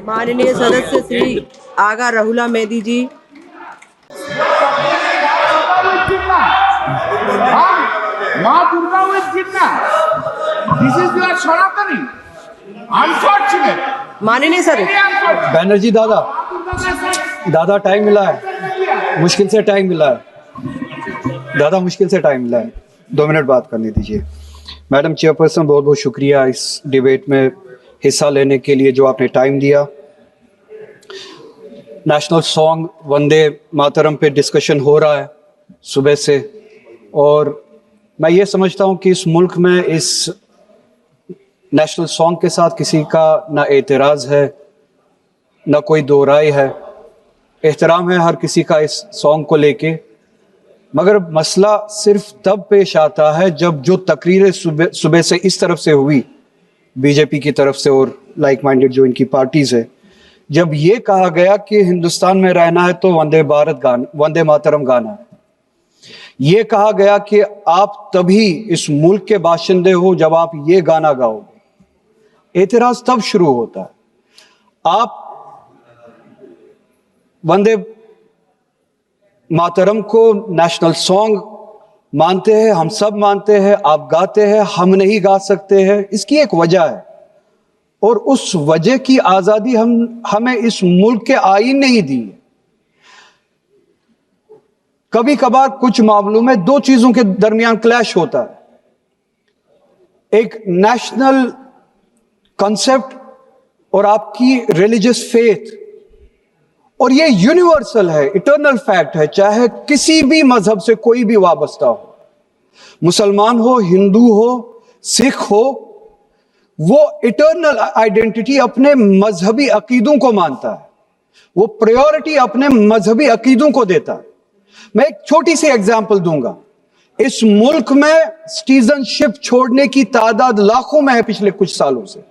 माननीय सदस्य श्री आगा राहुला मेहदी जी। Ma Durga will Jinnah. This is your Sanatani. Unfortunate. माननीय सदस्य बैनर्जी दादा टाइम मिला है, मुश्किल से टाइम मिला है दादा, मुश्किल से टाइम मिला है, 2 मिनट बात करने दीजिए। मैडम चेयरपर्सन, बहुत बहुत शुक्रिया इस डिबेट में हिस्सा लेने के लिए जो आपने टाइम दिया। नेशनल सॉन्ग वंदे मातरम पे डिस्कशन हो रहा है सुबह से, और मैं ये समझता हूँ कि इस मुल्क में इस नेशनल सॉन्ग के साथ किसी का ना एतराज़ है, ना कोई दो राय है। एहतराम है हर किसी का इस सॉन्ग को लेके, मगर मसला सिर्फ तब पेश आता है जब जो तकरीरें सुबह से इस तरफ से हुई, बीजेपी की तरफ से और लाइक माइंडेड जो इनकी पार्टीज है, जब ये कहा गया कि हिंदुस्तान में रहना है तो वंदे मातरम गाना है। ये कहा गया कि आप तभी इस मुल्क के बाशिंदे हो जब आप ये गाना गाओगे। एतराज तब शुरू होता है। आप वंदे मातरम को नेशनल सॉन्ग मानते हैं, हम सब मानते हैं, आप गाते हैं, हम नहीं गा सकते हैं। इसकी एक वजह है, और उस वजह की आजादी हमें इस मुल्क के आईन ने ही दी है। कभी कभार कुछ मामलों में दो चीजों के दरमियान क्लैश होता है, एक नेशनल कॉन्सेप्ट और आपकी रिलीजियस फेथ, और ये यूनिवर्सल है, इटर्नल फैक्ट है, चाहे किसी भी मजहब से कोई भी वाबस्ता हो, मुसलमान हो, हिंदू हो, सिख हो, वो इटर्नल आइडेंटिटी अपने मजहबी अकीदों को मानता है, वो प्रायोरिटी अपने मजहबी अकीदों को देता है। मैं एक छोटी सी एग्जांपल दूंगा। इस मुल्क में सिटीजनशिप छोड़ने की तादाद लाखों में है पिछले कुछ सालों से,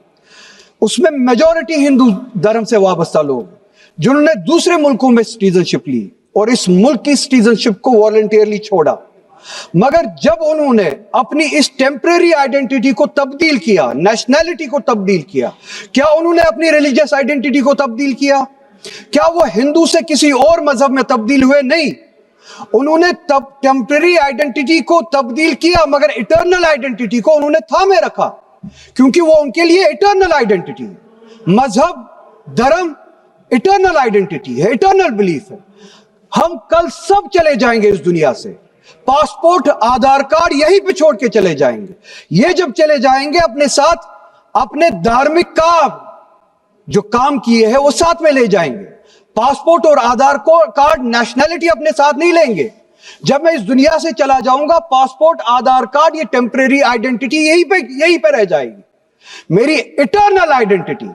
उसमें मेजॉरिटी हिंदू धर्म से वाबस्ता लोग जिन्होंने दूसरे मुल्कों में सिटीजनशिप ली और इस मुल्क की सिटीजनशिप को वॉलंटियरली छोड़ा। मगर जब उन्होंने अपनी इस टेम्परेरी आइडेंटिटी को तब्दील किया, नेशनैलिटी को तब्दील किया, क्या उन्होंने अपनी रिलीजियस आइडेंटिटी को तब्दील किया? क्या वो हिंदू से किसी और मजहब में तब्दील हुए? नहीं, उन्होंने तब टेम्परेरी आइडेंटिटी को तब्दील किया, मगर इटर्नल आइडेंटिटी को उन्होंने थामे रखा, क्योंकि वो उनके लिए इटर्नल आइडेंटिटी है। मजहब, धर्म इटर्नल आइडेंटिटी है, इटर्नल बिलीफ है। हम कल सब चले जाएंगे इस दुनिया से, पासपोर्ट, आधार कार्ड यहीं पे छोड़ के चले जाएंगे। ये जब चले जाएंगे अपने साथ अपने धार्मिक जो काम किए हैं वो साथ में ले जाएंगे। पासपोर्ट और आधार कार्ड, नेशनैलिटी अपने साथ नहीं लेंगे। जब मैं इस दुनिया से चला जाऊंगा, पासपोर्ट, आधार कार्ड, ये टेम्परेरी आइडेंटिटी यहीं पे रह जाएगी। मेरी इटर्नल आइडेंटिटी,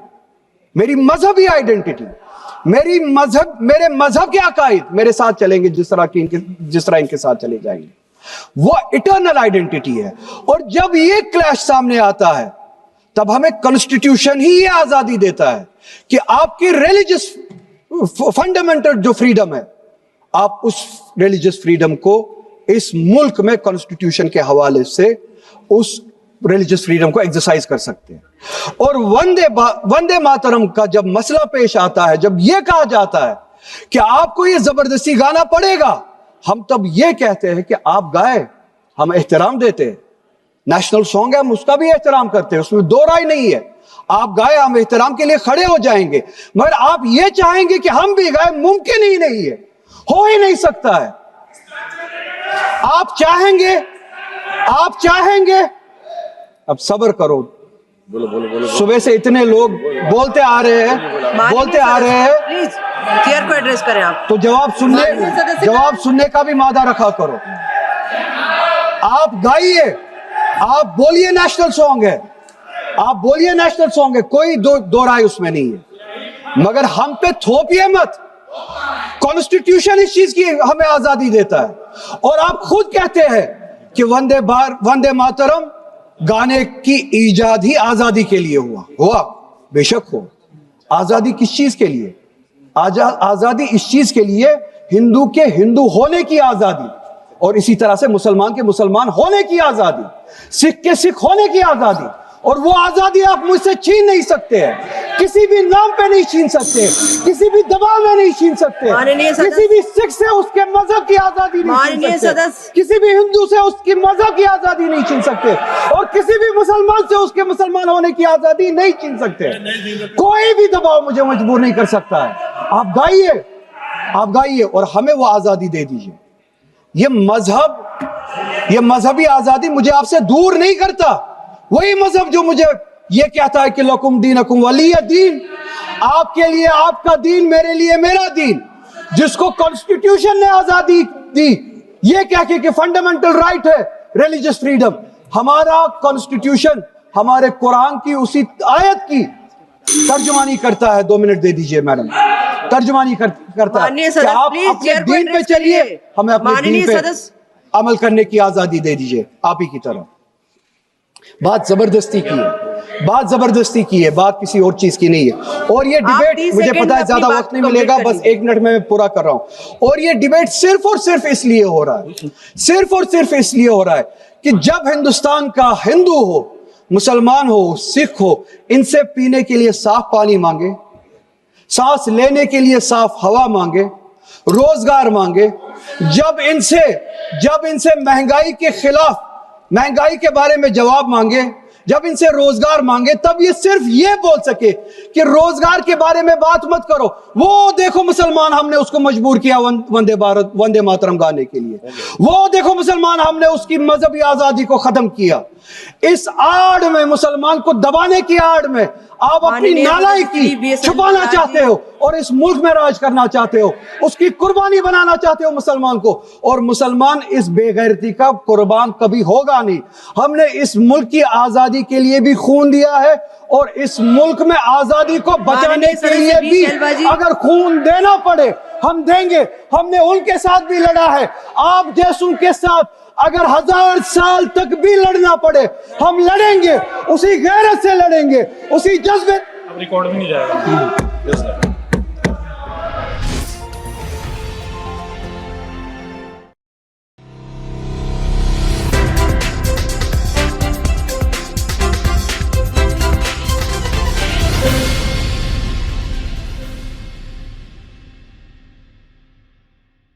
मेरी मजहबी आइडेंटिटी, मेरे मजहब के अकायद मेरे साथ चलेंगे जिस तरह इनके साथ चले जाएंगे, वो इटर्नल आइडेंटिटी है। और जब ये क्लैश सामने आता है, तब हमें कॉन्स्टिट्यूशन ही ये आजादी देता है कि आपकी रिलीजियस फंडामेंटल जो फ्रीडम है, आप उस रिलीजियस फ्रीडम को इस मुल्क में कॉन्स्टिट्यूशन के हवाले से उस रिलीजियस फ्रीडम को एक्सरसाइज कर सकते हैं। और वंदे मातरम का जब मसला पेश आता है, जब यह कहा जाता है कि आपको यह जबरदस्ती गाना पड़ेगा, हम तब यह कहते हैं कि आप गाए, हम एहतराम देते हैं। नेशनल सॉन्ग है, हम उसका भी एहतराम करते हैं, उसमें दो राय नहीं है। आप गाए, हम एहतराम के लिए खड़े हो जाएंगे, मगर आप ये चाहेंगे कि हम भी गाए, मुमकिन ही नहीं है, हो ही नहीं सकता है। आप चाहेंगे, अब सब्र करो। बोलो। सुबह से इतने लोग बोलते आ रहे हैं। प्लीज चेयर को एड्रेस करें आप। तो जवाब सुनने का भी मादा रखा करो। आप गाइए, आप बोलिए नेशनल सॉन्ग है, कोई दो राय उसमें नहीं है, मगर हम पे थोपिए मत। कॉन्स्टिट्यूशन इस चीज की हमें आजादी देता है, और आप खुद कहते हैं कि वंदे मातरम गाने की ईजाद ही आजादी के लिए हुआ। बेशक हो। आजादी किस चीज के लिए? आजादी इस चीज के लिए, हिंदू के हिंदू होने की आजादी, और इसी तरह से मुसलमान के मुसलमान होने की आजादी, सिख के सिख होने की आजादी, اور وہ آزادی آپ مجھ سے چھین نہیں سکتے ہیں, کسی بھی نام پہ نہیں چھین سکتے, کسی بھی دباؤ میں نہیں چھین سکتے, کسی بھی سکھ سے اس کے مذہب کی آزادی نہیں چھین سکتے, کسی بھی ہندو سے اس کی مذہب کی آزادی نہیں چھین سکتے, اور کسی بھی مسلمان سے اس کے مسلمان ہونے کی آزادی نہیں چھین سکتے. کوئی بھی دباؤ مجھے مجبور نہیں کر سکتا ہے. آپ گائیے اور ہمیں وہ آزادی دے دیجیے. یہ مذہبی آزادی مجھے آپ سے دور نہیں کرتا. وہی مذہب جو مجھے یہ کہتا ہے کہ لکم دینکم ولی دین, آپ کے لیے آپ کا دین, میرے لیے میرا دین, جس کو کانسٹیٹیوشن نے آزادی دی یہ کہہ کے کہ فنڈامنٹل رائٹ ہے ریلیجس فریڈم. ہمارا کانسٹیٹیوشن ہمارے قرآن کی اسی آیت کی ترجمانی کرتا ہے. 2 منٹ دے دیجئے میڈم. ترجمانی کرتا ہے کہ آپ اپنے دین پہ چلیے, ہمیں اپنے دین پہ عمل کرنے کی آزادی دے دیجئے. آپ ہی کی طرح بات زبردستی کی ہے, بات کسی اور چیز کی نہیں ہے. اور یہ ڈیبیٹ مجھے پتا ہے زیادہ وقت نہیں ملے گا, بس 1 منٹ میں پورا کر رہا ہوں. اور یہ ڈیبیٹ صرف اور صرف اس لیے ہو رہا ہے کہ جب ہندوستان کا ہندو ہو, مسلمان ہو, سکھ ہو, ان سے پینے کے لیے صاف پانی مانگے, سانس لینے کے لیے صاف ہوا مانگے, روزگار مانگے, جب ان سے مہنگائی کے خلاف, مہنگائی کے بارے میں جواب مانگے, جب ان سے روزگار مانگے, تب یہ صرف یہ بول سکے کہ روزگار کے بارے میں بات مت کرو. وہ دیکھو مسلمان, ہم نے اس کو مجبور کیا وندے ماترم گانے کے لیے. وہ دیکھو مسلمان, ہم نے اس کی مذہبی آزادی کو ختم کیا. اس آڑ میں, مسلمان کو دبانے کی آڑ میں آپ اپنی نالائکی چھپانا چاہتے ہو اور اس ملک میں راج کرنا چاہتے ہو, اس کی قربانی بنانا چاہتے ہو مسلمان کو. اور مسلمان اس بے غیرتی کا قربان کبھی ہوگا نہیں. ہم نے اس ملک کی آزادی کے لیے بھی خون دیا ہے, اور اس ملک میں آزادی کو بچانے کے لیے بھی اگر خون دینا پڑے ہم دیں گے. ہم نے ان کے ساتھ بھی لڑا ہے, آپ جیسوں کے ساتھ اگر 1000 سال تک بھی لڑنا پڑے ہم لڑیں گے, اسی غیرت سے لڑیں گے, اسی جذبے. ریکارڈ بھی نہیں جائے گا.